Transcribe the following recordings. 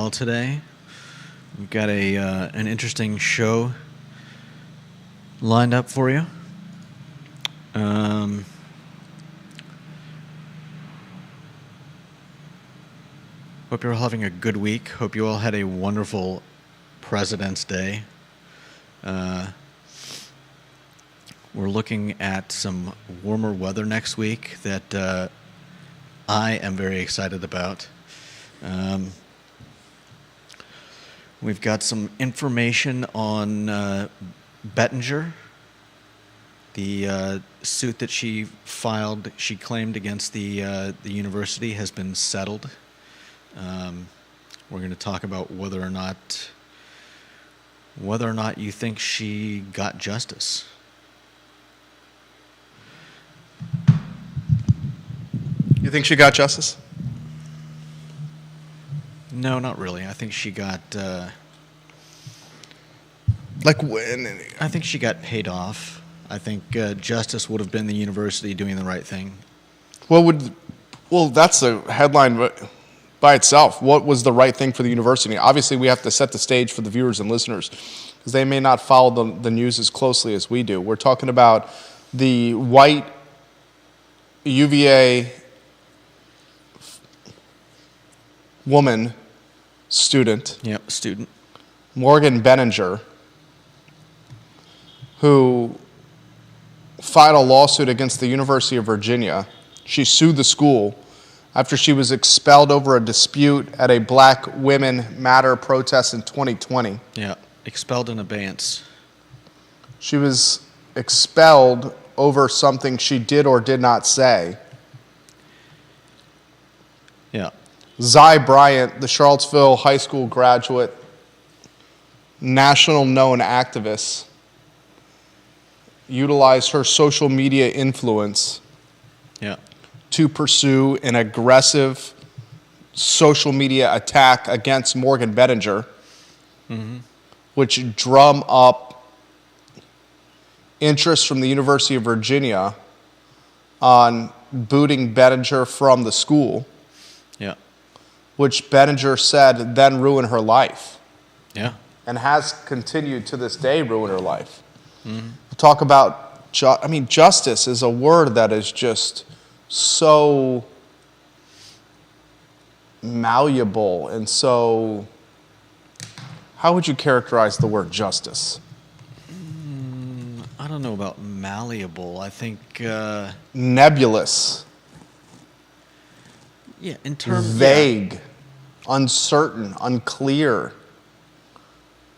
well today. We've got an interesting show lined up for you. Hope you're all having a good week. Hope you all had a wonderful President's Day. We're looking at some warmer weather next week that I am very excited about. We've got some information on Bettinger, the suit that she claimed against the university has been settled. We're going to talk about whether or not you think she got justice. You think she got justice? No, not really. I think she got. I think she got paid off. I think justice would have been the university doing the right thing. Well, that's a headline by itself. What was the right thing for the university? Obviously, we have to set the stage for the viewers and listeners because they may not follow the news as closely as we do. We're talking about the white UVA woman student. Yep, student. Morgan Bettinger, who filed a lawsuit against the University of Virginia. She sued the school after she was expelled over a dispute at a Black Women Matter protest in 2020. Yeah, expelled in abeyance. She was expelled over something she did or did not say. Yeah. Zy Bryant, the Charlottesville High School graduate, national known activist, utilized her social media influence to pursue an aggressive social media attack against Morgan Bettinger, which drum up interest from the University of Virginia on booting Bettinger from the school. Yeah. Which Bettinger said then ruined her life. Yeah. And has continued to this day ruin her life. We'll talk about, justice is a word that is just so malleable and so, how would you characterize the word justice? I don't know about malleable. I think nebulous. Yeah, in terms vague, uncertain, unclear.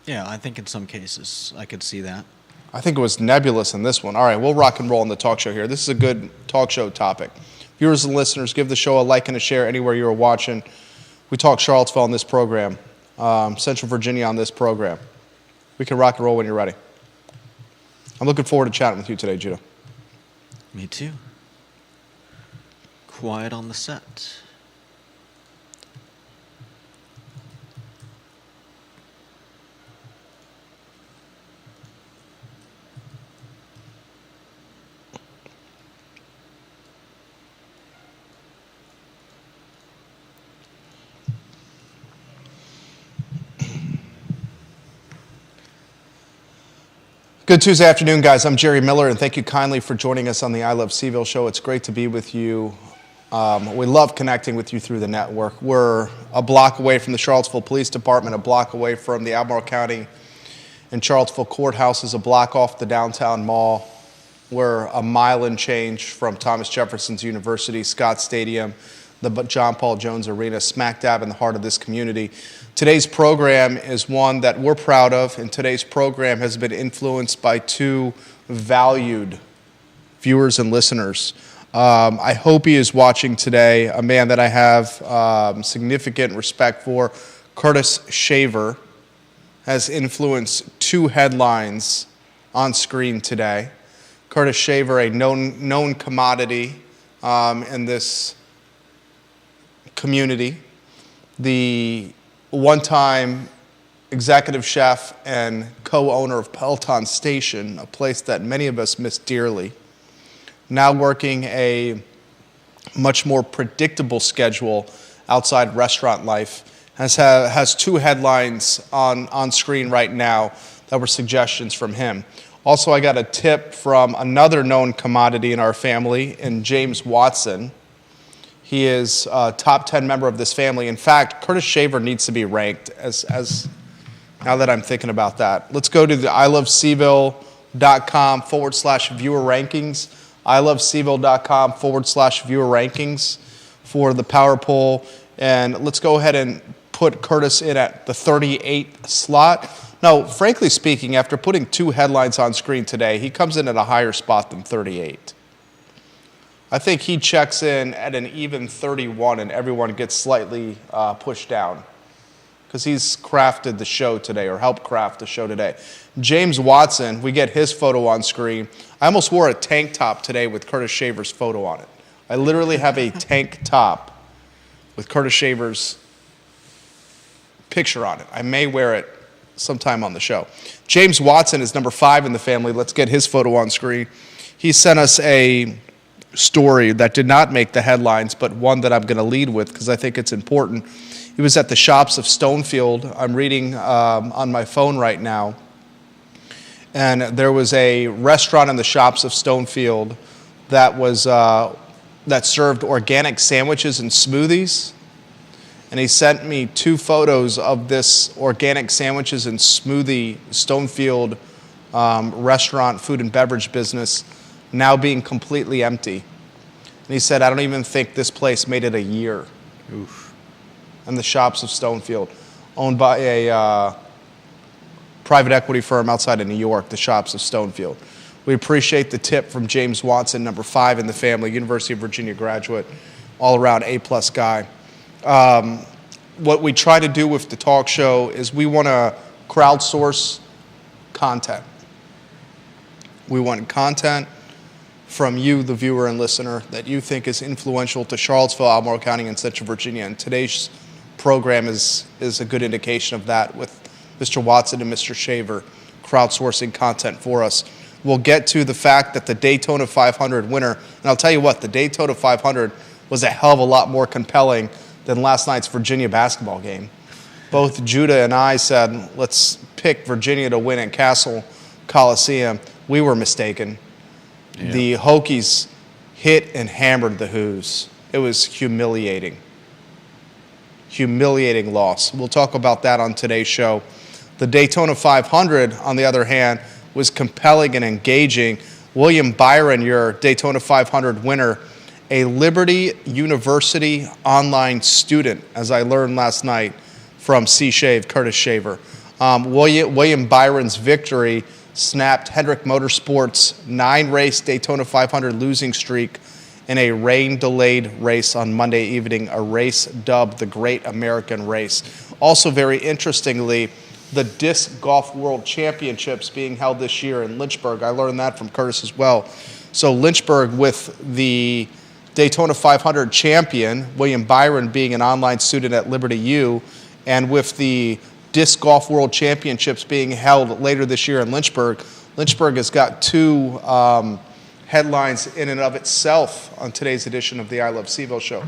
Yeah, I think in some cases I could see that. I think it was nebulous in this one. All right, we'll rock and roll in the talk show here. This is a good talk show topic. Viewers and listeners, give the show a like and a share anywhere you're watching. We talk Charlottesville on this program, Central Virginia on this program. We can rock and roll when you're ready. I'm looking forward to chatting with you today, Judah. Me too. Quiet on the set. Good Tuesday afternoon, guys. I'm Jerry Miller, and thank you kindly for joining us on the I Love Seville show. It's great to be with you. We love connecting with you through the network. We're a block away from the Charlottesville Police Department, a block away from the Albemarle County and Charlottesville Courthouse, is a block off the downtown mall. We're a mile and change from Thomas Jefferson's University, Scott Stadium, the John Paul Jones Arena, smack dab in the heart of this community. Today's program is one that we're proud of, and today's program has been influenced by two valued viewers and listeners. I hope he is watching today, a man that I have significant respect for. Curtis Shaver has influenced two headlines on screen today. Curtis Shaver, a known commodity in this community, the one-time executive chef and co-owner of Peloton Station, a place that many of us miss dearly, now working a much more predictable schedule outside restaurant life, has two headlines on screen right now that were suggestions from him. Also, I got a tip from another known commodity in our family, in James Watson. He is a top 10 member of this family. In fact, Curtis Shaver needs to be ranked as now that I'm thinking about that. Let's go to the iloveseville.com/viewer rankings. iloveseville.com/viewer rankings for the power poll. And let's go ahead and put Curtis in at the 38th slot. Now, frankly speaking, after putting two headlines on screen today, he comes in at a higher spot than 38. I think he checks in at an even 31 and everyone gets slightly pushed down because he's crafted the show today or helped craft the show today. James Watson, we get his photo on screen. I almost wore a tank top today with Curtis Shaver's photo on it. I literally have a tank top with Curtis Shaver's picture on it. I may wear it sometime on the show. James Watson is number 5 in the family. Let's get his photo on screen. He sent us a story that did not make the headlines, but one that I'm going to lead with because I think it's important. He was at the Shops of Stonefield. I'm reading on my phone right now. And there was a restaurant in the Shops of Stonefield that was that served organic sandwiches and smoothies. And he sent me 2 photos of this organic sandwiches and smoothie Stonefield restaurant, food and beverage business now being completely empty. And he said, I don't even think this place made it a year. Oof. And the Shops of Stonefield, owned by a private equity firm outside of New York, the Shops of Stonefield. We appreciate the tip from James Watson, number 5 in the family, University of Virginia graduate, all-around A-plus guy. What we try to do with the talk show is we want to crowdsource content. We want content from you, the viewer and listener, that you think is influential to Charlottesville, Albemarle County, and Central Virginia. And today's program is a good indication of that with Mr. Watson and Mr. Shaver crowdsourcing content for us. We'll get to the fact that the Daytona 500 winner, and I'll tell you what, the Daytona 500 was a hell of a lot more compelling than last night's Virginia basketball game. Both Judah and I said, let's pick Virginia to win at Castle Coliseum. We were mistaken. Yeah. The Hokies hit and hammered the Hoos. It was humiliating. Humiliating loss. We'll talk about that on today's show. The Daytona 500, on the other hand, was compelling and engaging. William Byron, your Daytona 500 winner, a Liberty University online student, as I learned last night from C-Shave, Curtis Shaver. William Byron's victory snapped Hendrick Motorsports' 9-race Daytona 500 losing streak in a rain-delayed race on Monday evening, a race dubbed the Great American Race. Also, very interestingly, the Disc Golf World Championships being held this year in Lynchburg. I learned that from Curtis as well. So Lynchburg with the Daytona 500 champion, William Byron, being an online student at Liberty U, and with the Disc Golf World Championships being held later this year in Lynchburg. Lynchburg has got 2 headlines in and of itself on today's edition of the I Love CVille show.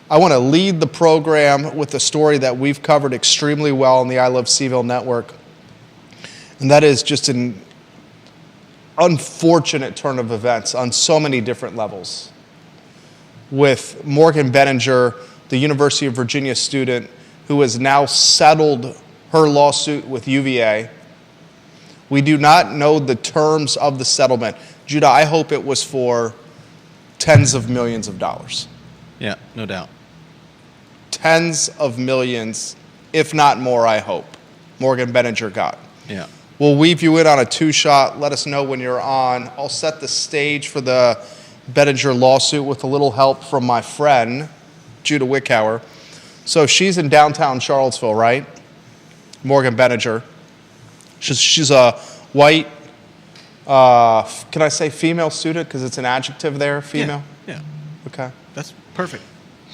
I want to lead the program with a story that we've covered extremely well on the I Love CVille network, and that is just an unfortunate turn of events on so many different levels. With Morgan Benninger, the University of Virginia student who has now settled her lawsuit with UVA. We do not know the terms of the settlement. Judah, I hope it was for tens of millions of dollars. Yeah, no doubt. Tens of millions, if not more, I hope, Morgan Benninger got. Yeah. We'll weave you in on a 2-shot. Let us know when you're on. I'll set the stage for the Benninger lawsuit with a little help from my friend, Judah Wickhauer. So she's in downtown Charlottesville, right? Morgan Benninger. She's a white, can I say female student? Because it's an adjective there, female? Yeah. Okay. That's perfect.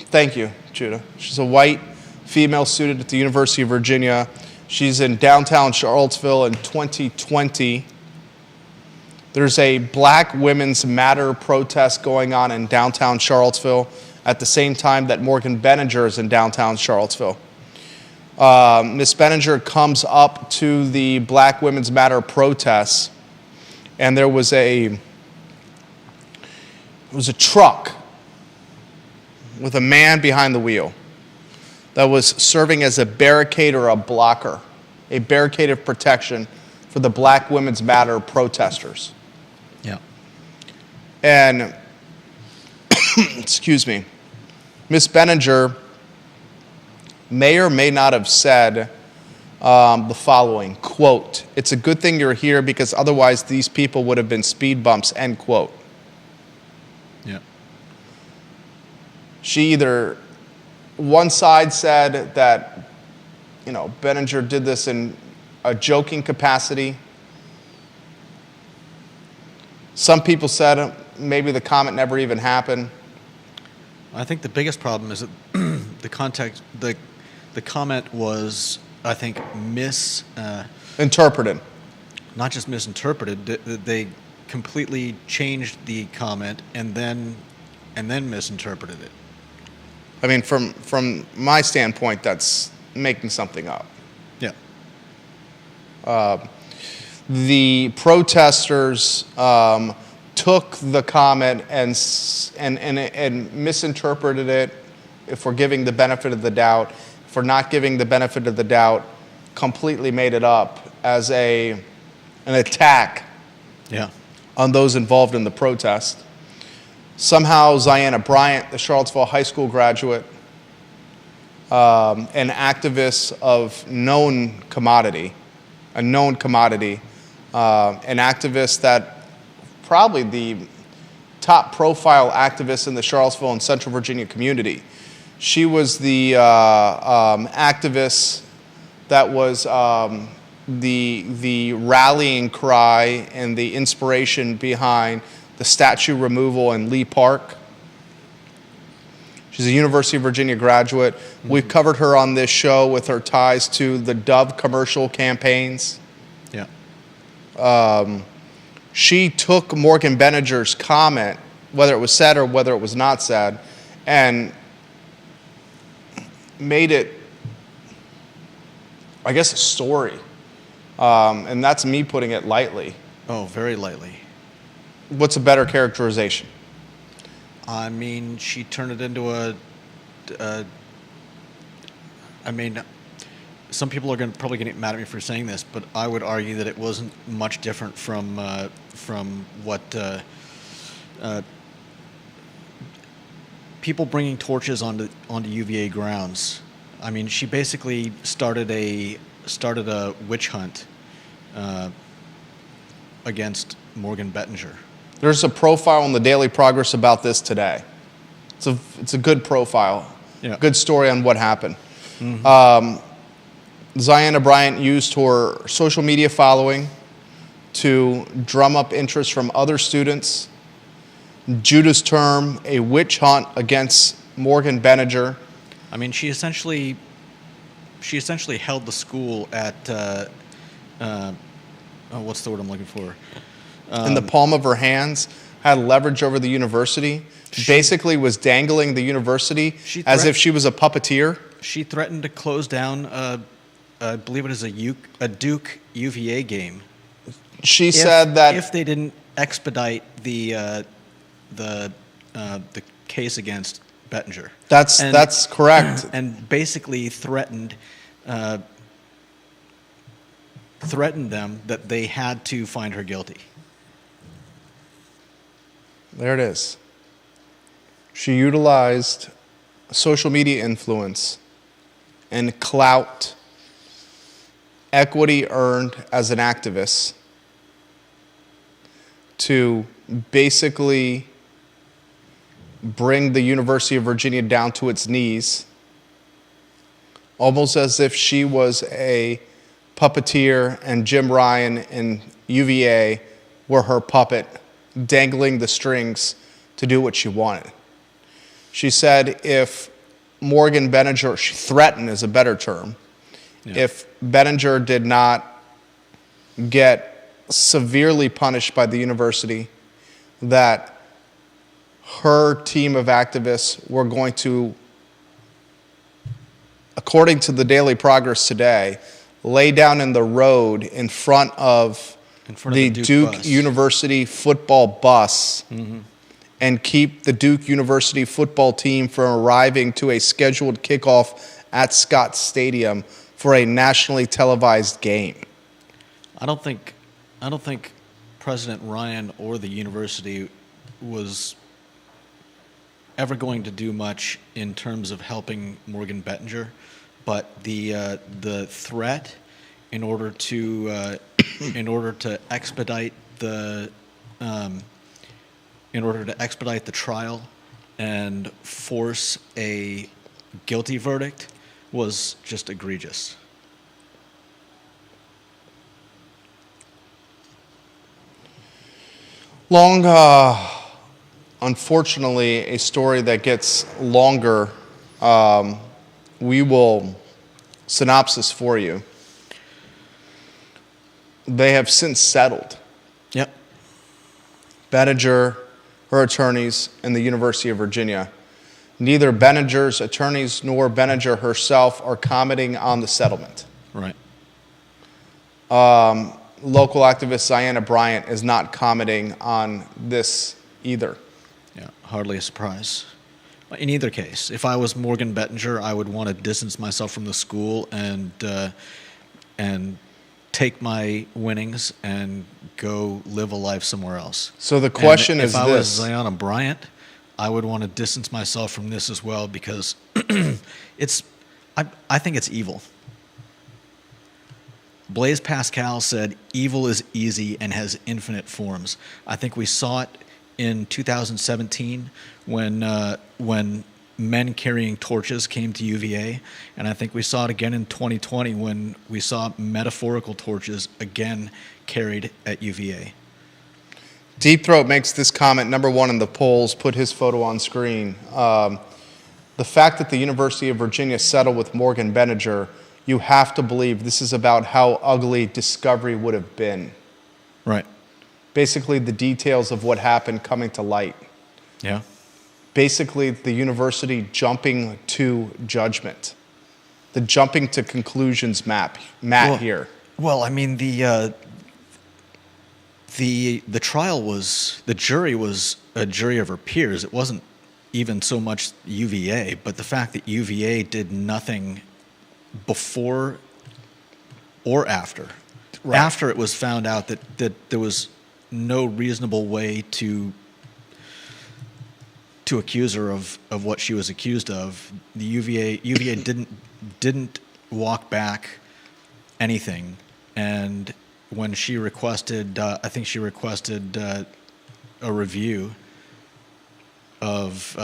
Thank you, Judah. She's a white female student at the University of Virginia. She's in downtown Charlottesville in 2020. There's a Black Women's Matter protest going on in downtown Charlottesville at the same time that Morgan Benninger is in downtown Charlottesville. Miss Benninger comes up to the Black Women's Matter protests, and there was a truck with a man behind the wheel that was serving as a barricade or a blocker, a barricade of protection for the Black Women's Matter protesters. Yeah. And, excuse me, Miss Benninger may or may not have said the following, quote, "It's a good thing you're here because otherwise these people would have been speed bumps," end quote. Yeah. She either, one side said that, Benninger did this in a joking capacity. Some people said maybe the comment never even happened. I think the biggest problem is that the context, the comment was, I think, Interpreted. not just misinterpreted. They completely changed the comment and then misinterpreted it. I mean, from my standpoint, that's making something up. Yeah. The protesters took the comment and misinterpreted it. If we're giving the benefit of the doubt, if we're not giving the benefit of the doubt, completely made it up as an attack Yeah. on those involved in the protest. Somehow, Ziana Bryant, the Charlottesville High School graduate, an activist of known commodity, an activist that probably the top profile activist in the Charlottesville and Central Virginia community. She was the activist that was the rallying cry and the inspiration behind the statue removal in Lee Park. She's a University of Virginia graduate. Mm-hmm. We've covered her on this show with her ties to the Dove commercial campaigns. Yeah. She took Morgan Benninger's comment, whether it was said or whether it was not said, and made it, I guess, a story. And that's me putting it lightly. Oh, very lightly. What's a better characterization? I mean, she turned it into some people are probably going to get mad at me for saying this, but I would argue that it wasn't much different from what people bringing torches onto UVA grounds. I mean, she basically started a witch hunt against Morgan Bettinger. There's a profile in the Daily Progress about this today. It's a good profile, Yeah. Good story on what happened. Mm-hmm. Ziana Bryant used her social media following to drum up interest from other students. Judah's term, a witch hunt against Morgan Benninger. I mean, she essentially held the school at what's the word I'm looking for? In the palm of her hands, had leverage over the university, basically was dangling the university as if she was a puppeteer. She threatened to close down, I believe it is a Duke UVA game. She said that if they didn't expedite the case against Bettinger. That's correct. And basically threatened them that they had to find her guilty. There it is. She utilized social media influence and clout, equity earned as an activist, to basically bring the University of Virginia down to its knees, almost as if she was a puppeteer and Jim Ryan and UVA were her puppet, dangling the strings to do what she wanted. She said if Morgan Benninger, she threatened is a better term, if Benninger did not get severely punished by the university, that her team of activists were going to according to the Daily Progress today, lay down in the road in front of the Duke bus. University football bus and keep the Duke University football team from arriving to a scheduled kickoff at Scott Stadium for a nationally televised game. I don't think President Ryan or the university was ever going to do much in terms of helping Morgan Bettinger, but the threat in order to expedite the trial and force a guilty verdict was just egregious. Unfortunately, a story that gets longer. We will synopsis for you. They have since settled. Yep. Bettinger, her attorneys, and the University of Virginia. Neither Bettinger's attorneys nor Bettinger herself are commenting on the settlement. Right. Local activist Ziana Bryant is not commenting on this either. Yeah, hardly a surprise. In either case, if I was Morgan Bettinger, I would want to distance myself from the school and take my winnings and go live a life somewhere else. So the question and is if I this. was Ziana Bryant, I would want to distance myself from this as well because I think it's evil. Blaise Pascal said, "Evil is easy and has infinite forms." I think we saw it in 2017 when men carrying torches came to UVA, and I think we saw it again in 2020 when we saw metaphorical torches again carried at UVA. Deep Throat makes this comment, number one in the polls, put his photo on screen. The fact that the University of Virginia settled with Morgan Bettinger, you have to believe this is about how ugly discovery would have been. Right. Basically, the details of what happened coming to light. Yeah. Basically, the university jumping to judgment. The jumping to conclusions Matt here. Well, I mean, the trial was, the jury was a jury of her peers. It wasn't even so much UVA, but the fact that UVA did nothing before or after. Right. After it was found out that there was no reasonable way to accuse her of what she was accused of, the UVA didn't walk back anything, and when she requested, I think she requested a review of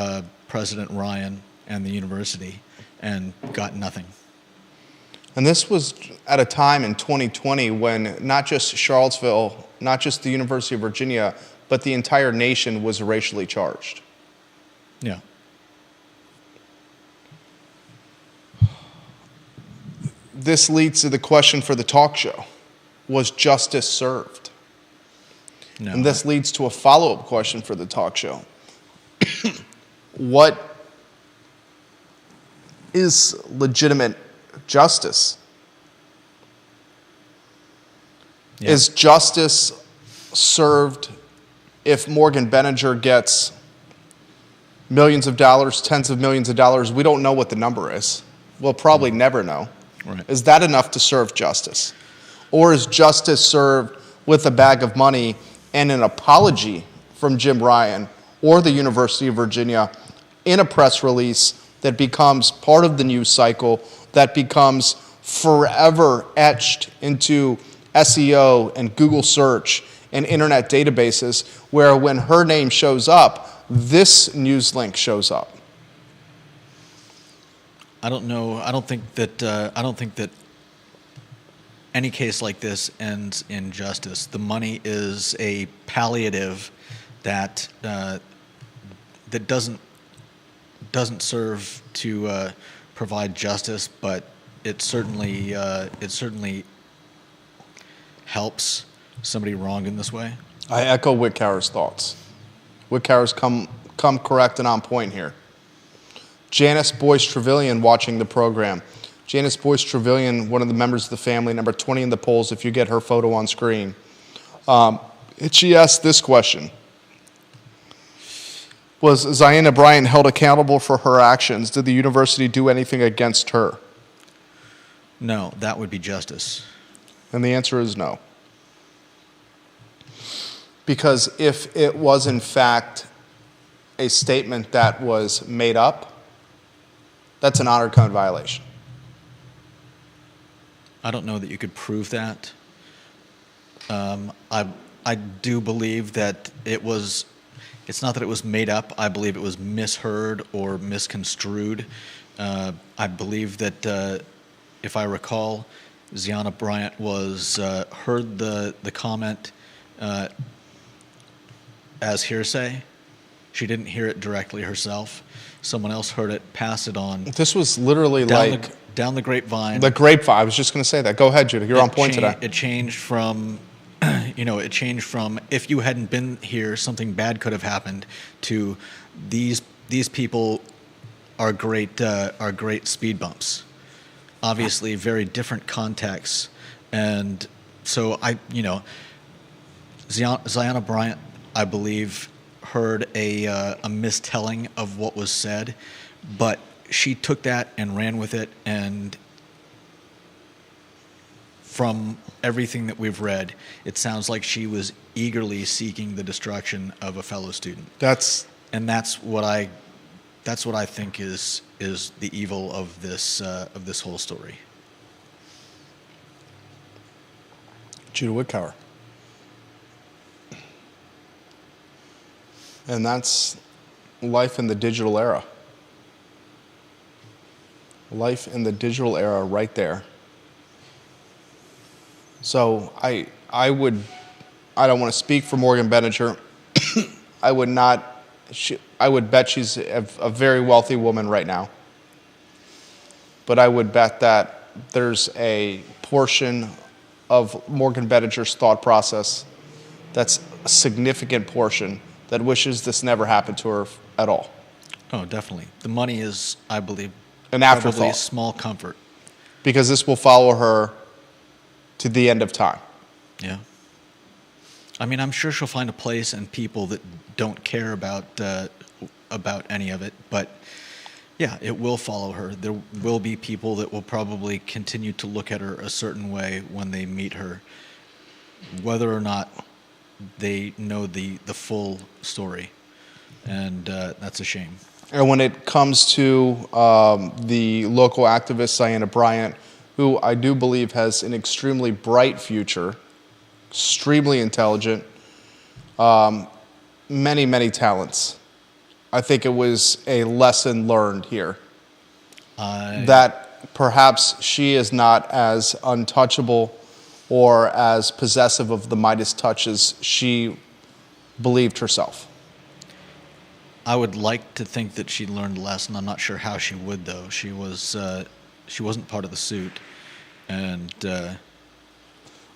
President Ryan and the university, and got nothing. And this was at a time in 2020 when not just Charlottesville, not just the University of Virginia, but the entire nation was racially charged. Yeah. This leads to the question for the talk show. Was justice served? No. And this leads to a follow-up question for the talk show. What is legitimate justice? Yeah. Is justice served if Morgan Bettinger gets millions of dollars, tens of millions of dollars? We don't know what the number is. We'll probably never know. Right. Is that enough to serve justice? Or is justice served with a bag of money and an apology from Jim Ryan or the University of Virginia in a press release that becomes part of the news cycle, that becomes forever etched into SEO and Google search and internet databases, where when her name shows up, this news link shows up? I don't know. I don't think that any case like this ends in justice. The money is a palliative that that doesn't serve to provide justice, but it certainly helps somebody wronged in this way. I echo Wickhauer's thoughts. Wickhauer's come correct and on point here. Janice Boyce Trevelyan watching the program. Janice Boyce Trevelyan, one of the members of the family, number 20 in the polls, if you get her photo on screen. She asked this question. Was Ziana Bryant held accountable for her actions? Did the university do anything against her? No, that would be justice. And the answer is no. Because if it was in fact a statement that was made up, that's an honor code violation. I don't know that you could prove that. I do believe that it's not that it was made up. I believe it was misheard or misconstrued. I believe that, if I recall, Ziana Bryant heard the comment as hearsay. She didn't hear it directly herself. Someone else heard it, passed it on. This was literally down the grapevine. The grapevine. I was just going to say that. Go ahead, Judah. You're on point today. It changed from, if you hadn't been here, something bad could have happened, to these people are great speed bumps. Obviously, very different contexts, and so Ziana Bryant, I believe, heard a mistelling of what was said, but she took that and ran with it, and from everything that we've read, it sounds like she was eagerly seeking the destruction of a fellow student. That's what I think is the evil of this whole story. Judah Woodcower. And that's life in the digital era. Life in the digital era right there. So I don't want to speak for Morgan Benninger. I would bet she's a very wealthy woman right now. But I would bet that there's a portion of Morgan Benninger's thought process that's a significant portion that wishes this never happened to her at all. Oh, definitely. The money is, I believe, an afterthought. Probably a small comfort. Because this will follow her to the end of time. Yeah. I mean, I'm sure she'll find a place and people that don't care about any of it, but yeah, it will follow her. There will be people that will probably continue to look at her a certain way when they meet her, whether or not they know the full story, and that's a shame. And when it comes to the local activist, Ziana Bryant, who I do believe has an extremely bright future, extremely intelligent, many, many talents. I think it was a lesson learned here. That perhaps she is not as untouchable or as possessive of the Midas touch as she believed herself. I would like to think that she learned a lesson. I'm not sure how she would, though. She wasn't part of the suit, and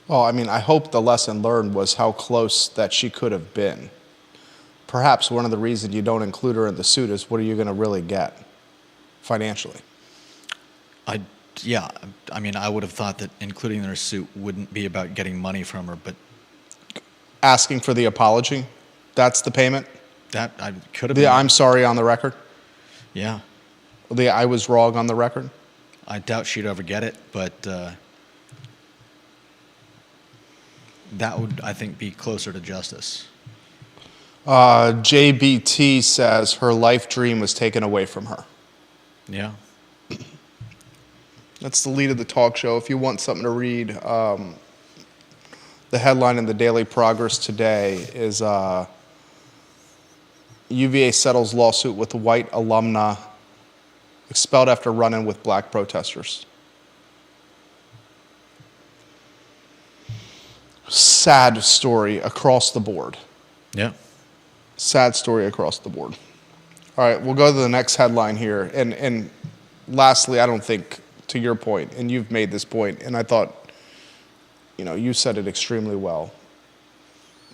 well, I mean, I hope the lesson learned was how close that she could have been. Perhaps one of the reasons you don't include her in the suit is what are you going to really get financially? I mean, I would have thought that including her in the suit wouldn't be about getting money from her, but asking for the apology, that's the payment? That could have been. I'm sorry on the record? Yeah. The I was wrong on the record? I doubt she'd ever get it, but that would, I think, be closer to justice. JBT says her life dream was taken away from her. Yeah. That's the lead of the talk show. If you want something to read, the headline in the Daily Progress today is UVA settles lawsuit with white alumna expelled after run-in with black protesters. Sad story across the board. Yeah. Sad story across the board. All right, we'll go to the next headline here. And lastly, I don't think, to your point, and you've made this point, and I thought, you said it extremely well.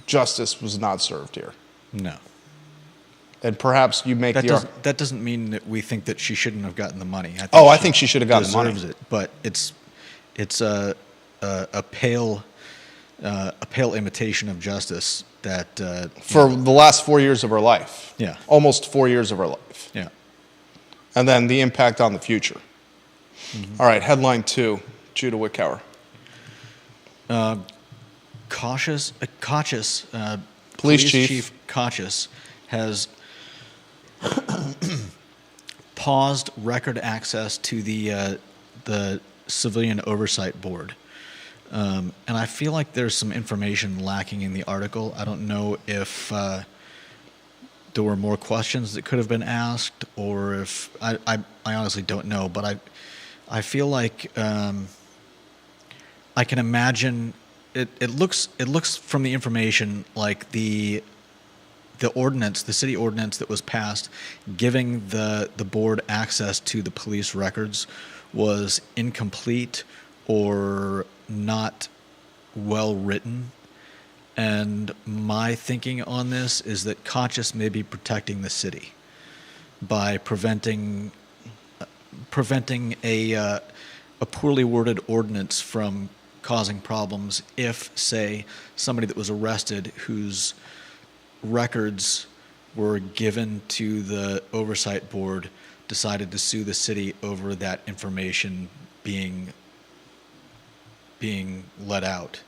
Justice was not served here. No. And perhaps you make that doesn't mean that we think that she shouldn't have gotten the money. I think she should have gotten the money. Deserves it, but it's a pale imitation of justice that For the last 4 years of her life. Yeah. Almost 4 years of her life. yeah. And then the impact on the future. All right, headline 2, Judah Wickower. Cautious Police chief Cautious has paused record access to the Civilian Oversight Board. And I feel like there's some information lacking in the article. I don't know if there were more questions that could have been asked, or if I honestly don't know. But I feel like I can imagine it looks from the information like the ordinance, the city ordinance that was passed, giving the board access to the police records was incomplete or not well written. And my thinking on this is that Conscious may be protecting the city by preventing a poorly worded ordinance from causing problems if, say, somebody that was arrested whose records were given to the oversight board decided to sue the city over that information being let out.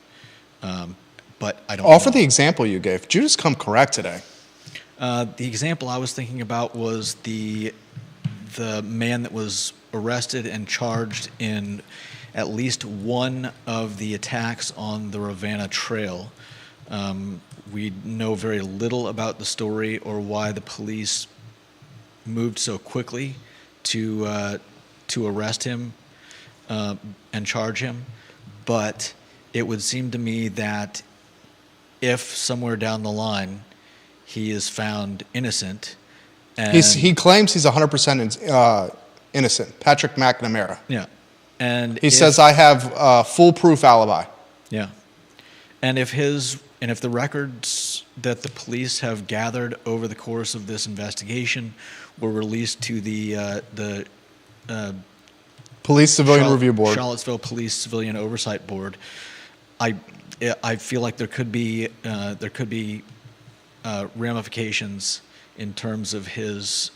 But I don't Offer know. the example you gave. Judah's come correct today. The example I was thinking about was the man that was arrested and charged in at least one of the attacks on the Ravenna Trail. We know very little about the story or why the police moved so quickly to arrest him and charge him. But it would seem to me that if somewhere down the line he is found innocent, and He claims he's 100% innocent. Patrick McNamara. yeah, and He says, I have a foolproof alibi. yeah, and if the records that the police have gathered over the course of this investigation were released to the Police Civilian Review Board. Charlottesville Police Civilian Oversight Board, I feel like there could be ramifications in terms of his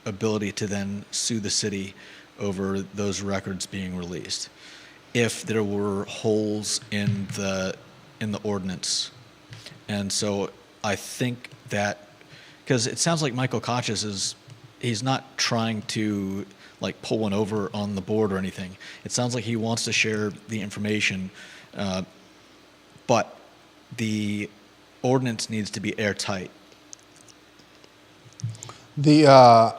ability to then sue the city over those records being released, if there were holes in the ordinance. And so I think that, because it sounds like Michael Kachis he's not trying to like pull one over on the board or anything. It sounds like he wants to share the information, but the ordinance needs to be airtight. The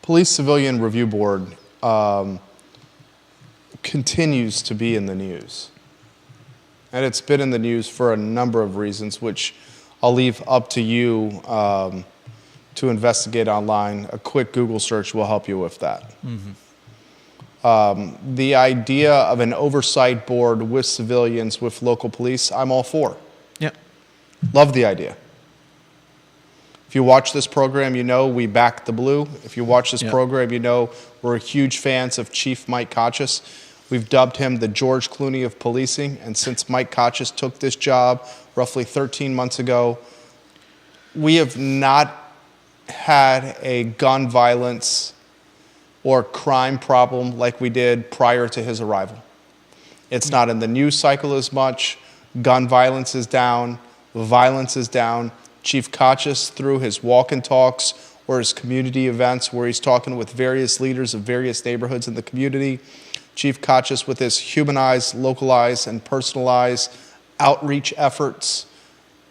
Police Civilian Review Board continues to be in the news. And it's been in the news for a number of reasons, which I'll leave up to you to investigate online. A quick Google search will help you with that. Mm-hmm. The idea of an oversight board with civilians, with local police, I'm all for. Yep. Love the idea. If you watch this program, you know we back the blue. If you watch this Yep. program, you know we're huge fans of Chief Mike Kachis. We've dubbed him the George Clooney of policing, and since Mike Kachis took this job roughly 13 months ago, we have not had a gun violence or crime problem like we did prior to his arrival. It's not in the news cycle as much. Gun violence is down. Violence is down. Chief Kachis, through his walk and talks or his community events where he's talking with various leaders of various neighborhoods in the community, Chief Kachis, with his humanized, localized, and personalized outreach efforts,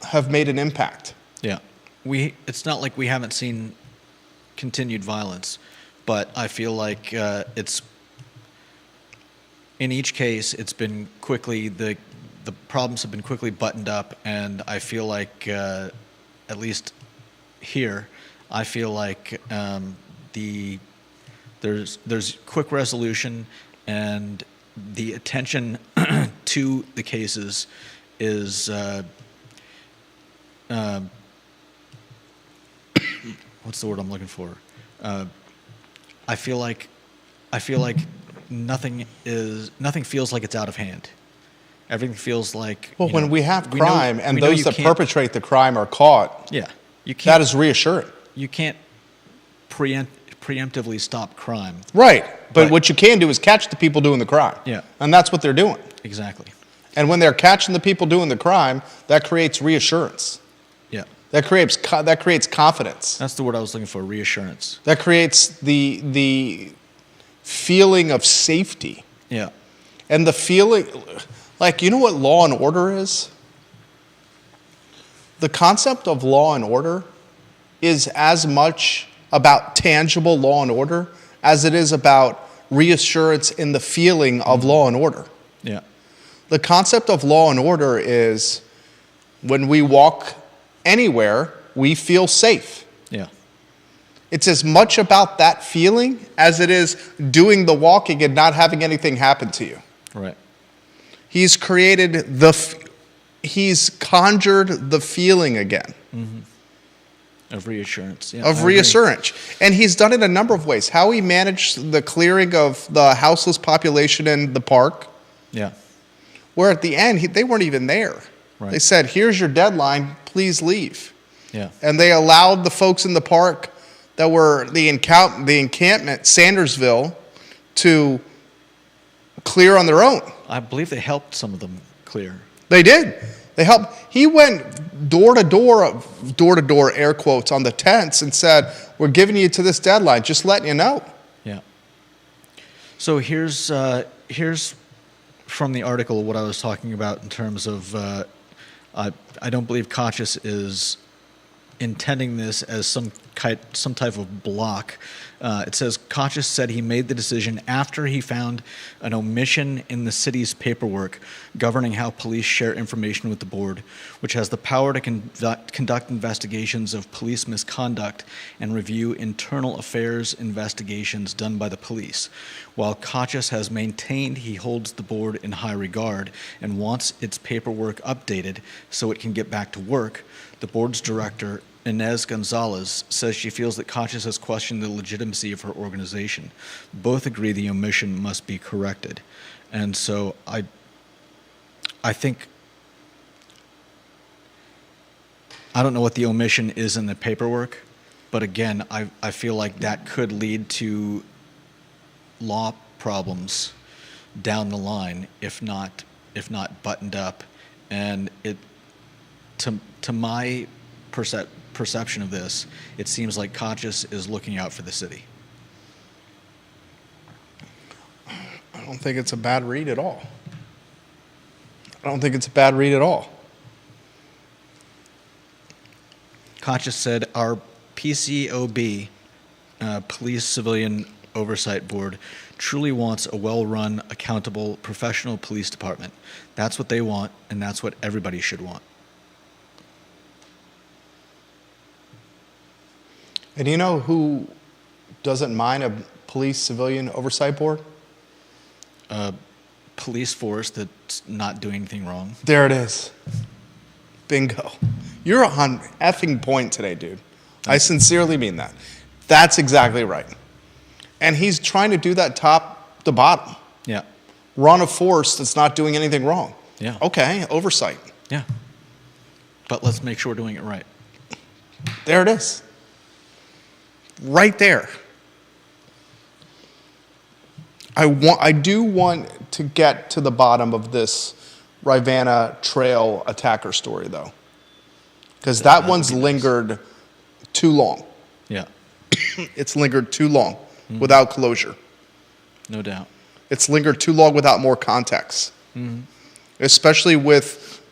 have made an impact. Yeah. It's not like we haven't seen continued violence, but I feel like it's, in each case, it's been quickly, the problems have been quickly buttoned up, and I feel like, at least here, I feel like there's quick resolution, and the attention to the cases is what's the word I'm looking for? I feel like nothing feels like it's out of hand. Everything feels like, Well, you when know, we have we know- crime and we know those you that can't- perpetrate the crime are caught, yeah, you can't. that is reassuring. You can't preemptively stop crime. Right. But But- what you can do is catch the people doing the crime. Yeah. And that's what they're doing. Exactly. And when they're catching the people doing the crime, that creates reassurance. Yeah, That creates confidence. that's the word I was looking for. Reassurance. That creates the feeling of safety. Yeah. And the feeling, like, you know what law and order is? The concept of law and order is as much about tangible law and order as it is about reassurance in the feeling of law and order. Yeah. The concept of law and order is when we walk anywhere, we feel safe. Yeah. It's as much about that feeling as it is doing the walking and not having anything happen to you. Right. He's conjured the feeling again Of reassurance. Yeah, I of agree. reassurance. And he's done it a number of ways. How he managed the clearing of the houseless population in the park, Yeah. where at the end, they weren't even there. Right. They said, here's your deadline, please leave. Yeah. And they allowed the folks in the park that were the encampment, Sandersville, to clear on their own. I believe they helped some of them clear. They did. They helped. He went door to door, air quotes, on the tents and said, we're giving you to this deadline, just letting you know. Yeah. So here's from the article what I was talking about in terms of I don't believe Conscious is intending this as some type of block. It says Conscious said he made the decision after he found an omission in the city's paperwork governing how police share information with the board, which has the power to conduct investigations of police misconduct and review internal affairs investigations done by the police. While Conscious has maintained he holds the board in high regard and wants its paperwork updated so it can get back to work, the board's director, Inez Gonzalez, says she feels that Conscious has questioned the legitimacy of her organization. Both agree the omission must be corrected. And so I think, I don't know what the omission is in the paperwork, but again, I feel like that could lead to law problems down the line if not buttoned up. And it, to my perception of this, it seems like Conscious is looking out for the city. I don't think it's a bad read at all. I don't think it's a bad read at all. Conscious said, our PCOB, Police Civilian Oversight Board, truly wants a well-run, accountable, professional police department. That's what they want, and that's what everybody should want. And you know who doesn't mind a police civilian oversight board? Police force that's not doing anything wrong. There it is. Bingo. You're on effing point today, dude. I sincerely mean that. That's exactly right. And he's trying to do that top to bottom. Yeah. Run a force that's not doing anything wrong. Yeah. Okay, oversight. Yeah. But let's make sure we're doing it right. There it is. Right there. I do want to get to the bottom of this Rivanna Trail attacker story, though, because that one's lingered too long. Yeah. It's lingered too long without closure. No doubt. It's lingered too long without more context, especially with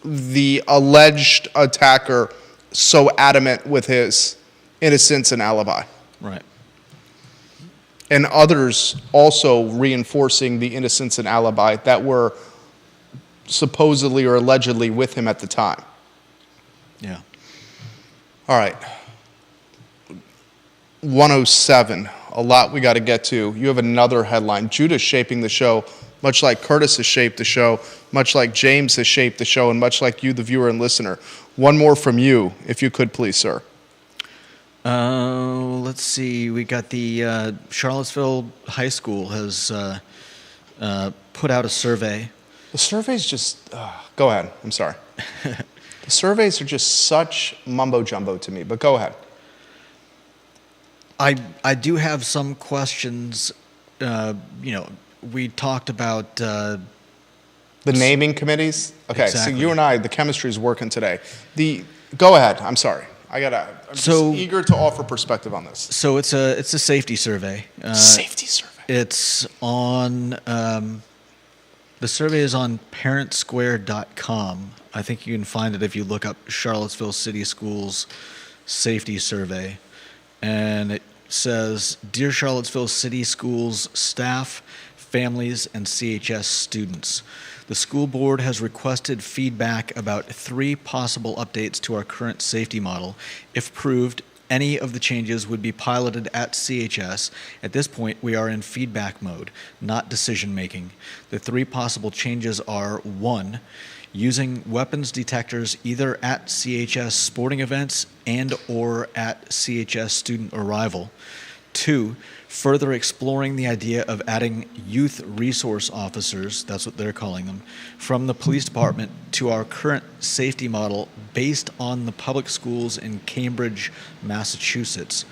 the alleged attacker so adamant with his innocence and alibi. Right. And others also reinforcing the innocence and alibi that were supposedly or allegedly with him at the time. Yeah. All right. 107, a lot we got to get to. You have another headline. Judah's shaping the show, much like Curtis has shaped the show, much like James has shaped the show, and much like you, the viewer and listener. One more from you, if you could please, sir. Let's see. We got the Charlottesville High School has put out a survey. The surveys just, go ahead. I'm sorry. The surveys are just such mumbo jumbo to me, but go ahead. I do have some questions. We talked about The naming committees? Okay, Exactly. so you and I, the chemistry is working today. Go ahead. I'm sorry. I'm just eager to offer perspective on this. so it's a safety survey. Safety survey. It's on the survey is on parentsquare.com. I think you can find it if you look up Charlottesville City Schools safety survey. And it says, "Dear Charlottesville City Schools staff, families, and CHS students, the school board has requested feedback about 3 possible updates to our current safety model. If approved, any of the changes would be piloted at CHS. At this point, we are in feedback mode, not decision making. The 3 possible changes are: 1, using weapons detectors either at CHS sporting events and or at CHS student arrival. 2, further exploring the idea of adding youth resource officers, that's what they're calling them, from the police department to our current safety model based on the public schools in Cambridge, Massachusetts."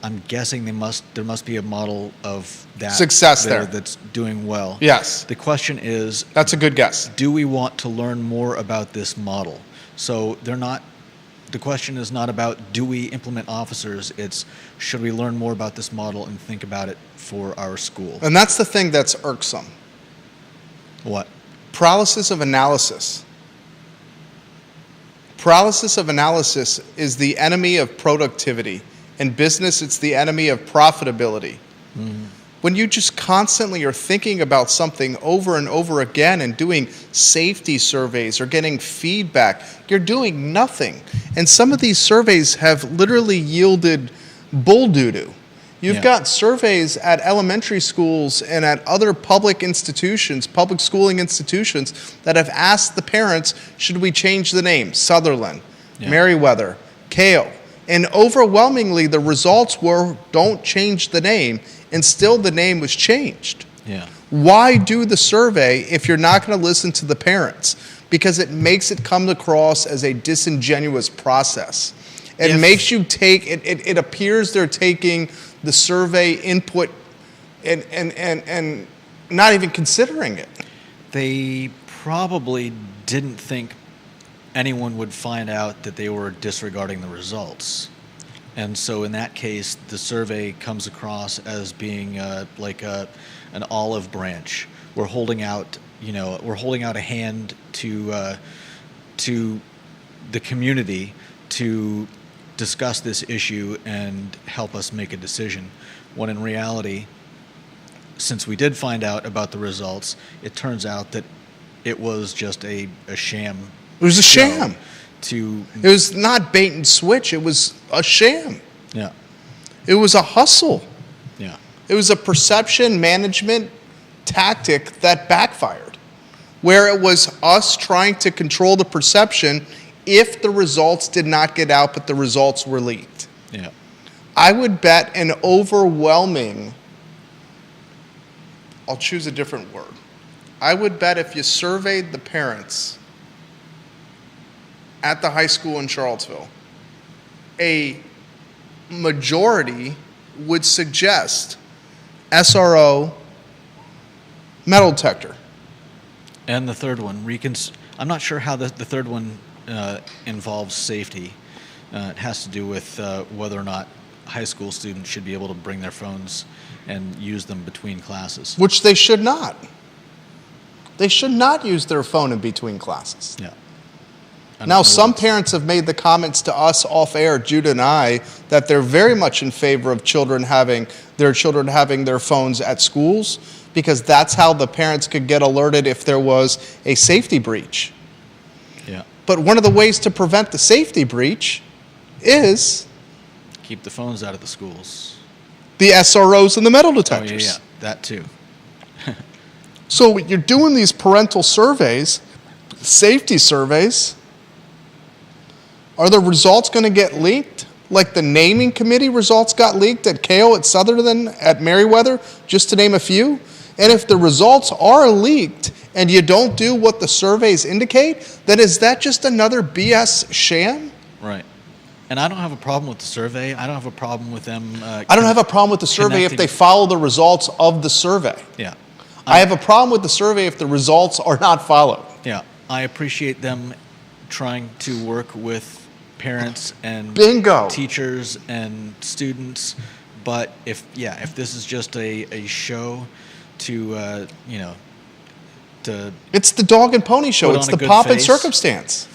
I'm guessing there must be a model of that Success there. that's doing well. Yes. The question is, That's a good guess. do we want to learn more about this model? So the question is not about do we implement officers, it's should we learn more about this model and think about it for our school? And that's the thing that's irksome. What? Paralysis of analysis. Paralysis of analysis is the enemy of productivity. In business, it's the enemy of profitability. Mm-hmm. When you just constantly are thinking about something over and over again and doing safety surveys or getting feedback, you're doing nothing. And some of these surveys have literally yielded bull doo-doo. You've Yeah. got surveys at elementary schools and at other public institutions, public schooling institutions, that have asked the parents, should we change the name? Sutherland, Yeah. Meriwether, Kale. And overwhelmingly, the results were, don't change the name, and still the name was changed. Yeah. Why do the survey if you're not going to listen to the parents? Because it makes it come across as a disingenuous process. It makes you take, it appears they're taking the survey input and not even considering it. They probably didn't think anyone would find out that they were disregarding the results. And so in that case, the survey comes across as being an olive branch. We're holding out a hand to the community to discuss this issue and help us make a decision. When in reality, since we did find out about the results, it turns out that it was just a sham. It was a sham. It was not bait and switch. It was a sham. Yeah. It was a hustle. Yeah. It was a perception management tactic that backfired, where it was us trying to control the perception if the results did not get out, but the results were leaked. Yeah. I would bet an overwhelming, I'll choose a different word. I would bet if you surveyed the parents at the high school in Charlottesville, a majority would suggest SRO metal detector. And the third one, I'm not sure how the third one involves safety. It has to do with whether or not high school students should be able to bring their phones and use them between classes. Which they should not. They should not use their phone in between classes. Yeah. Now, some parents have made the comments to us off air, Judah and I, that they're very much in favor of their children having their phones at schools, because that's how the parents could get alerted if there was a safety breach. Yeah. But one of the ways to prevent the safety breach is Keep the phones out of the schools. the SROs and the metal detectors. Oh, yeah, that too. So you're doing these parental surveys, safety surveys. Are the results going to get leaked? Like the naming committee results got leaked at Kale, at Sutherland, at Merriweather, just to name a few. And if the results are leaked and you don't do what the surveys indicate, then is that just another BS sham? Right. And I don't have a problem with the survey. I don't have a problem with them. I don't have a problem with the survey if they follow the results of the survey. Yeah. I have a problem with the survey if the results are not followed. Yeah. I appreciate them trying to work with parents and Bingo. teachers and students. But if this is just a show to, to It's the dog and pony show. Put It's on the a good pomp and face. circumstance.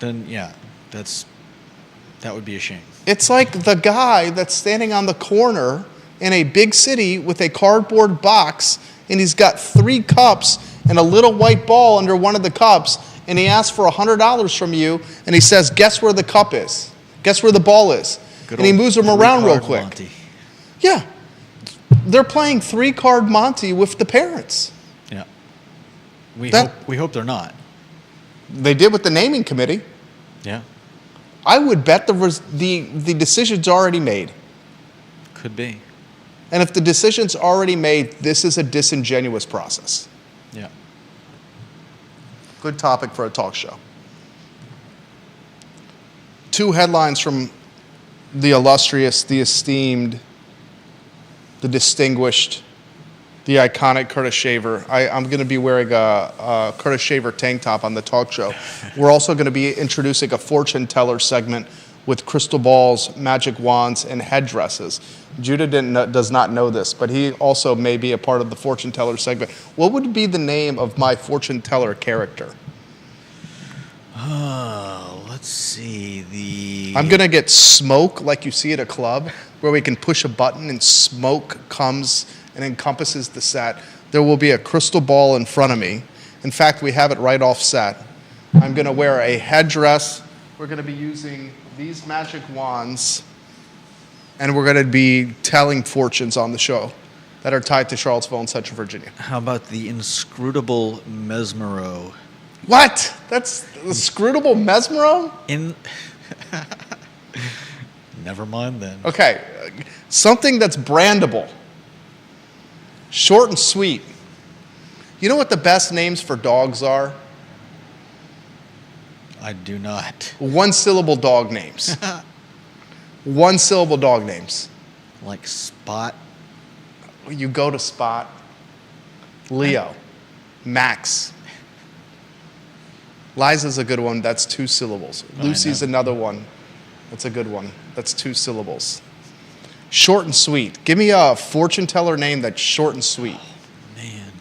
then, yeah, that would be a shame. It's like the guy that's standing on the corner in a big city with a cardboard box, and he's got 3 cups and a little white ball under one of the cups, and he asks for $100 from you, and he says, guess where the cup is? Guess where the ball is? Good And he old moves them around real 3-card quick. Monty. Yeah. They're playing 3-card Monty with the parents. Yeah. We That- hope they're not. They did with the naming committee. Yeah. I would bet the decision's already made. Could be. And if the decision's already made, this is a disingenuous process. Yeah. Good topic for a talk show. 2 headlines from the illustrious, the esteemed, the distinguished, the iconic Curtis Shaver. I'm going to be wearing a Curtis Shaver tank top on the talk show. We're also going to be introducing a fortune teller segment with crystal balls, magic wands, and headdresses. Judah does not know this, but he also may be a part of the fortune teller segment. What would be the name of my fortune teller character? Let's see. I'm going to get smoke like you see at a club where we can push a button and smoke comes and encompasses the set. There will be a crystal ball in front of me. In fact, we have it right off set. I'm going to wear a headdress. We're going to be using these magic wands, and we're going to be telling fortunes on the show that are tied to Charlottesville and Central Virginia. How about the inscrutable Mesmero? What? That's the scrutable Mesmero? Never mind then. Okay, something that's brandable. Short and sweet. You know what the best names for dogs are? I do not. 1-syllable dog names. 1-syllable dog names. Like Spot. You go to Spot. Leo. Max. Liza's a good one. That's 2 syllables. Lucy's another one. That's a good one. That's 2 syllables. Short and sweet. Give me a fortune teller name that's short and sweet. Man.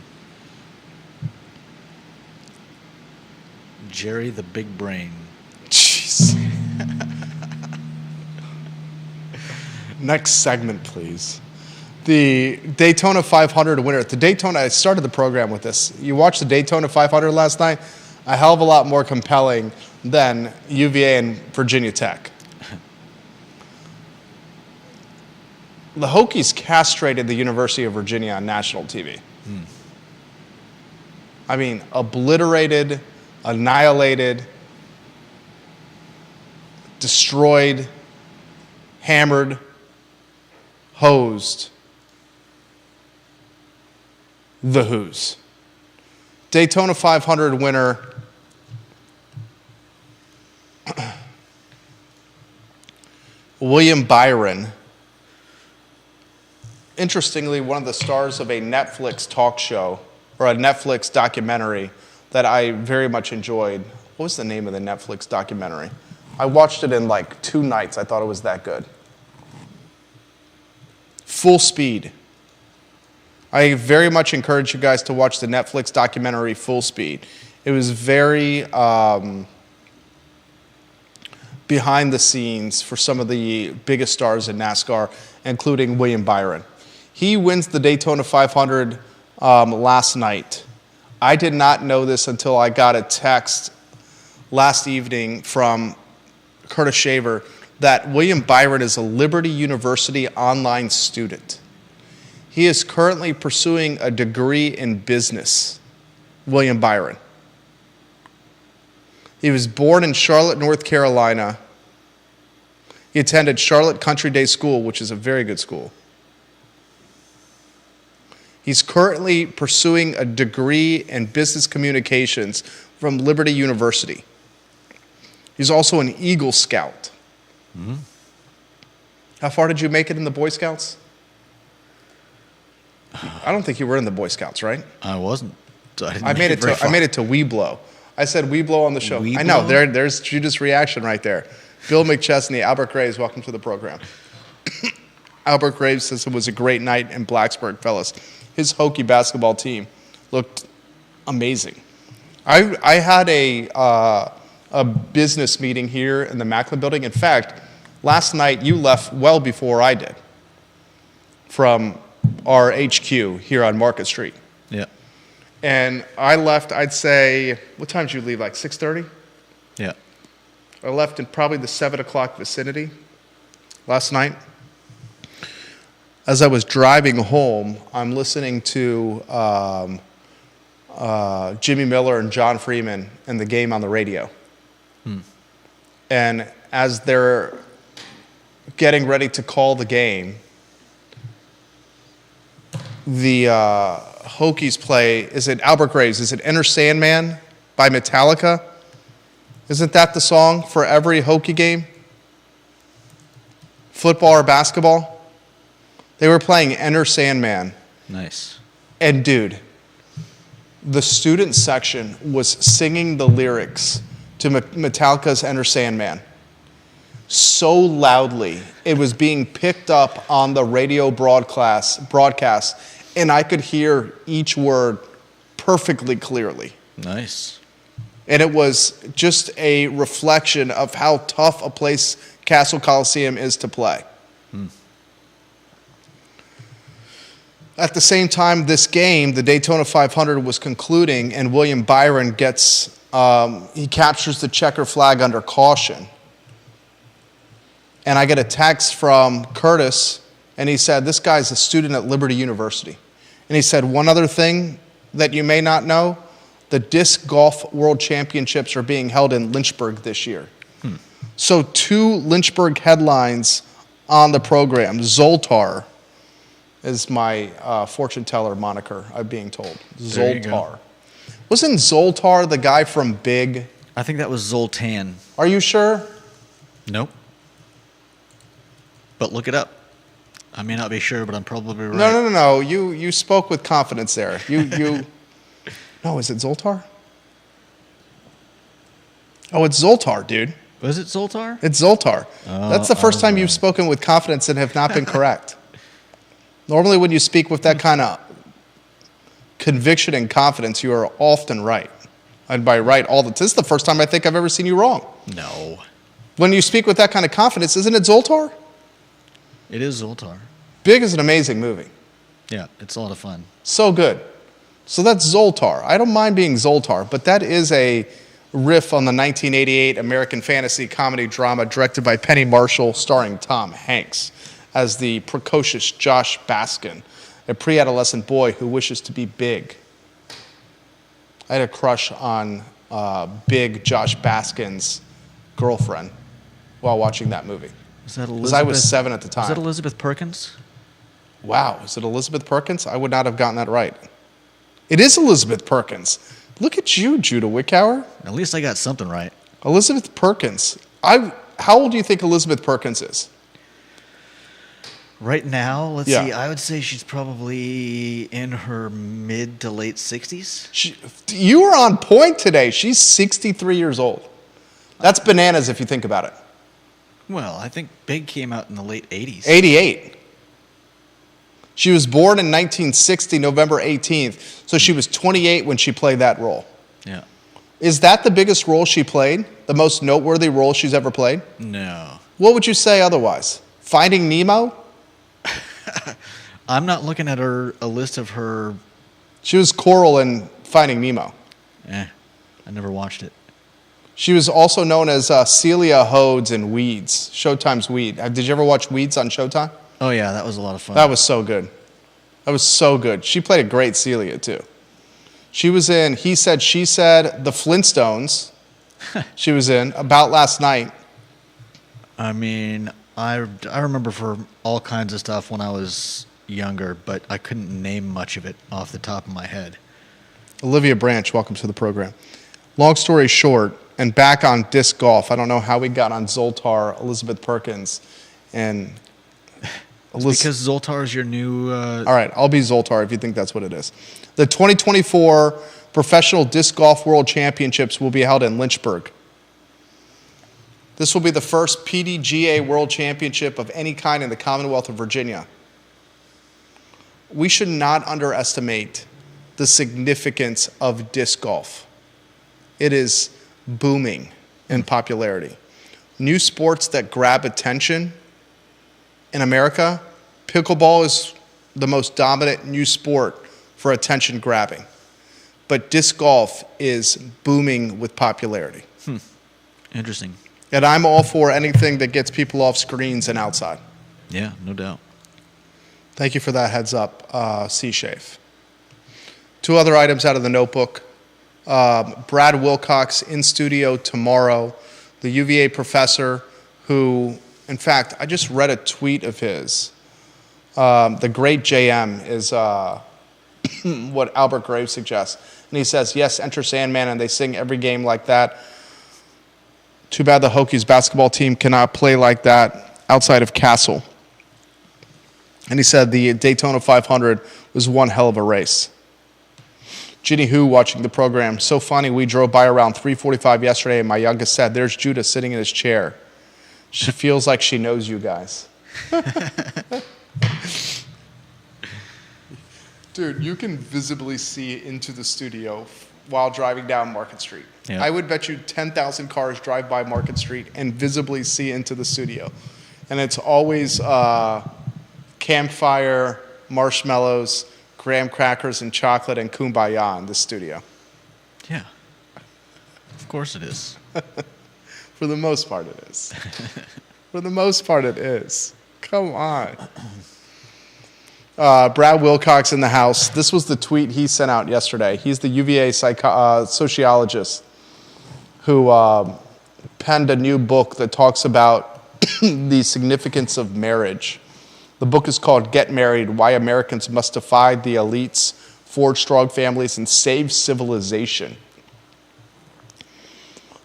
Jerry the Big Brain. Jeez. Next segment, please. The Daytona 500 winner. The Daytona, I started the program with this. You watched the Daytona 500 last night? A hell of a lot more compelling than UVA and Virginia Tech. The Hokies castrated the University of Virginia on national TV. I mean, obliterated, annihilated, destroyed, hammered, hosed the Who's. Daytona 500 winner William Byron. Interestingly, one of the stars of a Netflix talk show or a Netflix documentary that I very much enjoyed. What was the name of the Netflix documentary? I watched it in like 2 nights. I thought it was that good. Full Speed. I very much encourage you guys to watch the Netflix documentary Full Speed. It was very behind the scenes for some of the biggest stars in NASCAR, including William Byron. He wins the Daytona 500 last night. I did not know this until I got a text last evening from Curtis Shaver that William Byron is a Liberty University online student. He is currently pursuing a degree in business, William Byron. He was born in Charlotte, North Carolina. He attended Charlotte Country Day School, which is a very good school. He's currently pursuing a degree in business communications from Liberty University. He's also an Eagle Scout. Mm-hmm. How far did you make it in the Boy Scouts? I don't think you were in the Boy Scouts, right? I wasn't. So I made it to Weeblo. I said Weeblo on the show. Weeblo? I know. There's Judas' reaction right there. Bill McChesney, Albert Graves, welcome to the program. Albert Graves says it was a great night in Blacksburg, fellas. His Hokie basketball team looked amazing. I had a business meeting here in the Macklin building. In fact, last night you left well before I did from our HQ here on Market Street. Yeah. And I left, I'd say, what time did you leave, like 6:30? Yeah. I left in probably the 7 o'clock vicinity last night. As I was driving home, I'm listening to Jimmy Miller and John Freeman and the game on the radio. And as they're getting ready to call the game, the Hokies play, is it Albert Graves? Is it Enter Sandman by Metallica? Isn't that the song for every Hokie game? Football or basketball? They were playing Enter Sandman. Nice. And dude, the student section was singing the lyrics to Metallica's Enter Sandman so loudly. It was being picked up on the radio broadcast, and I could hear each word perfectly clearly. Nice. And it was just a reflection of how tough a place Castle Coliseum is to play. At the same time, this game, the Daytona 500, was concluding, and William Byron he captures the checker flag under caution. And I get a text from Curtis, and he said, this guy's a student at Liberty University. And he said, one other thing that you may not know, the Disc Golf World Championships are being held in Lynchburg this year. So 2 Lynchburg headlines on the program. Zoltar is my fortune teller moniker, I'm being told. Zoltar. Wasn't Zoltar the guy from Big? I think that was Zoltan. Are you sure? Nope. But look it up. I may not be sure, but I'm probably right. No. You spoke with confidence there. No, is it Zoltar? Oh, it's Zoltar, dude. Was it Zoltar? It's Zoltar. That's the first time you've spoken with confidence and have not been correct. Normally when you speak with that kind of conviction and confidence, you are often right. And by right, this is the first time I think I've ever seen you wrong. No. When you speak with that kind of confidence, isn't it Zoltar? It is Zoltar. Big is an amazing movie. Yeah, it's a lot of fun. So good. So that's Zoltar. I don't mind being Zoltar, but that is a riff on the 1988 American fantasy comedy drama directed by Penny Marshall, starring Tom Hanks as the precocious Josh Baskin, a pre-adolescent boy who wishes to be big. I had a crush on big Josh Baskin's girlfriend while watching that movie. Was that Elizabeth? Because I was 7 at the time. Was that Elizabeth Perkins? Wow, is it Elizabeth Perkins? I would not have gotten that right. It is Elizabeth Perkins. Look at you, Judah Wickhauer. At least I got something right. Elizabeth Perkins. How old do you think Elizabeth Perkins is? Right now, let's see, I would say she's probably in her mid to late 60s. You were on point today. She's 63 years old. That's bananas if you think about it. Well, I think Big came out in the late 80s. 88. She was born in 1960, November 18th, so she was 28 when she played that role. Yeah. Is that the biggest role she played? The most noteworthy role she's ever played? No. What would you say otherwise? Finding Nemo? I'm not looking at a list of her. She was Coral in Finding Nemo. I never watched it. She was also known as Celia Hodes in Weeds, Showtime's Weeds. Did you ever watch Weeds on Showtime? Oh, yeah, that was a lot of fun. That was so good. That was so good. She played a great Celia, too. She was in He Said, She Said, The Flintstones. She was in About Last Night. I mean, I remember for all kinds of stuff when I was younger, but I couldn't name much of it off the top of my head. Olivia Branch, welcome to the program. Long story short, and back on disc golf, I don't know how we got on Zoltar, Elizabeth Perkins, and Because Zoltar is your new... All right, I'll be Zoltar if you think that's what it is. The 2024 Professional Disc Golf World Championships will be held in Lynchburg. This will be the first PDGA World Championship of any kind in the Commonwealth of Virginia. We should not underestimate the significance of disc golf. It is booming in popularity. New sports that grab attention in America, pickleball is the most dominant new sport for attention grabbing. But disc golf is booming with popularity. Interesting. And I'm all for anything that gets people off screens and outside. Yeah, no doubt. Thank you for that heads up, C-Shave. Two other items out of the notebook. Brad Wilcox in studio tomorrow, the UVA professor who, in fact, I just read a tweet of his. The great JM is what Albert Graves suggests. And he says, yes, enter Sandman, and they sing every game like that. Too bad the Hokies basketball team cannot play like that outside of Castle. And he said the Daytona 500 was one hell of a race. Ginny Hu watching the program. So funny, we drove by around 3:45 yesterday, and my youngest said, there's Judah sitting in his chair. She feels like she knows you guys. Dude, you can visibly see into the studio while driving down Market Street. Yeah. I would bet you 10,000 cars drive by Market Street and visibly see into the studio. And it's always campfire, marshmallows, graham crackers, and chocolate, and kumbaya in the studio. Yeah. Of course it is. For the most part, it is. For the most part, it is. Come on. Brad Wilcox in the house. This was the tweet he sent out yesterday. He's the UVA sociologist who penned a new book that talks about the significance of marriage. The book is called Get Married, Why Americans Must Defy the Elites, Forge Strong Families, and Save Civilization.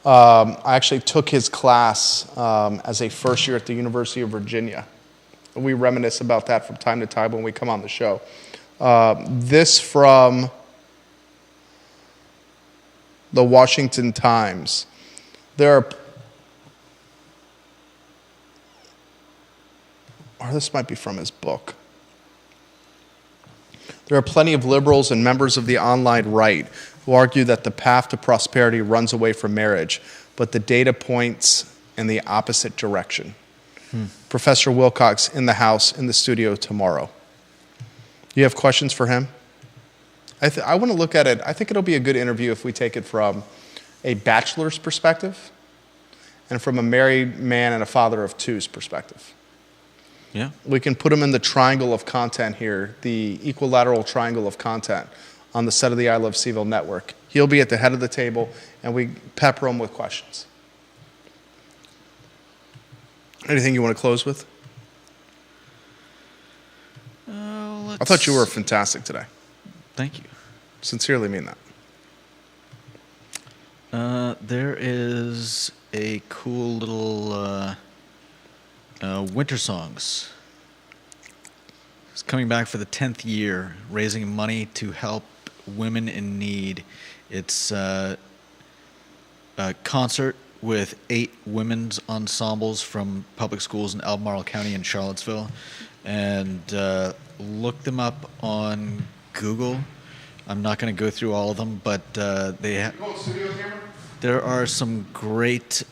I actually took his class as a first year at the University of Virginia. We reminisce about that from time to time when we come on the show. This from the Washington Times. This might be from his book. There are plenty of liberals and members of the online right who argue that the path to prosperity runs away from marriage, but the data points in the opposite direction. Professor Wilcox in the house, in the studio tomorrow. You have questions for him? I want to look at it. I think it'll be a good interview if we take it from a bachelor's perspective and from a married man and a father of two's perspective. Yeah. We can put him in the triangle of content here, the equilateral triangle of content on the set of the I Love CVille network. He'll be at the head of the table, and we pepper him with questions. Anything you want to close with? I thought you were fantastic today. Thank you. Sincerely mean that. There is a cool little Winter Songs. It's coming back for the 10th year, raising money to help women in need. It's a concert with 8 women's ensembles from public schools in Albemarle County and Charlottesville. And look them up on Google. I'm not going to go through all of them, but there are some great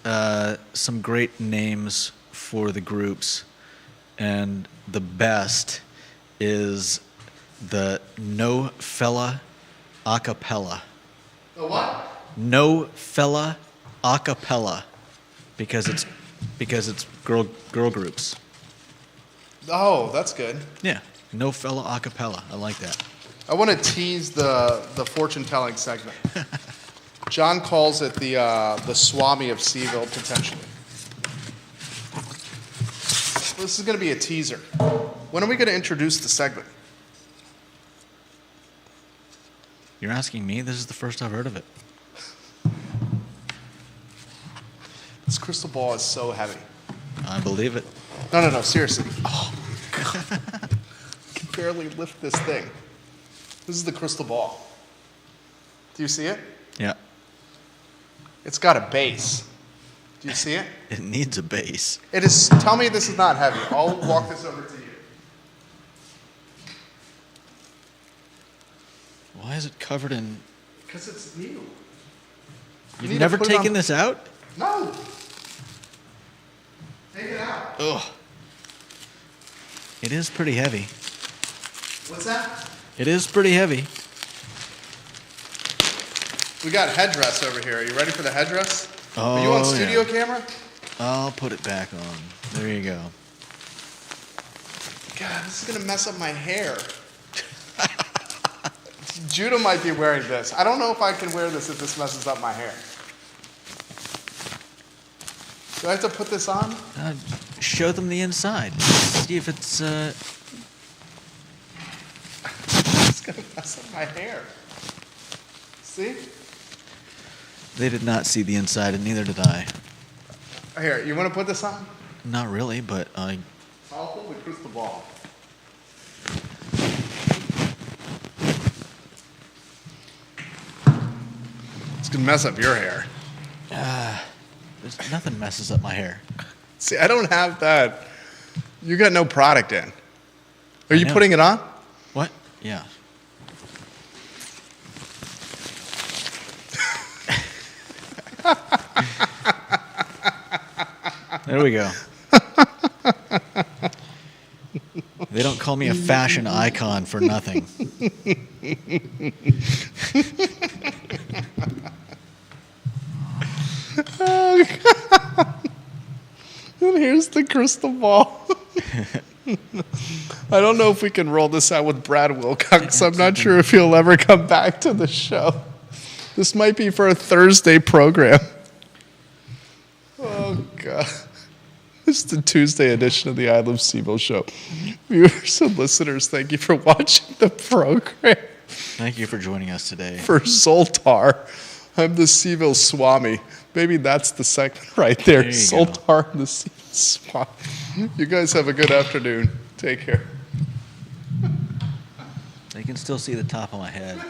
names for the groups, and the best is the No Fella Acapella. The what? No Fella Acapella, because it's girl groups. Oh, that's good. Yeah, No Fella Acapella. I like that. I want to tease the fortune-telling segment. John calls it the Swami of CVille, potentially. This is going to be a teaser. When are we going to introduce the segment? You're asking me? This is the first I've heard of it. This crystal ball is so heavy. I believe it. No, seriously. Oh, God. I can barely lift this thing. This is the crystal ball. Do you see it? Yeah. It's got a base. Do you see it? It needs a base. It is. Tell me this is not heavy. I'll walk this over to you. Why is it covered in... Because it's new. You've never taken this out? No. Take it out. Ugh. It is pretty heavy. What's that? It is pretty heavy. We got headdress over here. Are you ready for the headdress? Oh, Are you on studio yeah. camera? I'll put it back on. There you go. God, this is going to mess up my hair. Judah might be wearing this. I don't know if I can wear this if this messes up my hair. Do I have to put this on? Show them the inside. See if it's... It's going to mess up my hair. See? They did not see the inside, and neither did I. Here, you want to put this on? Not really, but I... I'll hold the crystal ball. It's going to mess up your hair. There's nothing messes up my hair. See, I don't have that. You got no product in. Are you know. putting it on? What? Yeah. There we go. They don't call me a fashion icon for nothing. Oh, God. And here's the crystal ball. I don't know if we can roll this out with Brad Wilcox. I'm not sure if he'll ever come back to the show. This might be for a Thursday program. Oh, God. This is the Tuesday edition of the I Love CVille show. Viewers and listeners, thank you for watching the program. Thank you for joining us today. For Zoltar, I'm the CVille Swami. Maybe that's the segment right there. There you Zoltar and the CVille Swami. You guys have a good afternoon. Take care. They can still see the top of my head.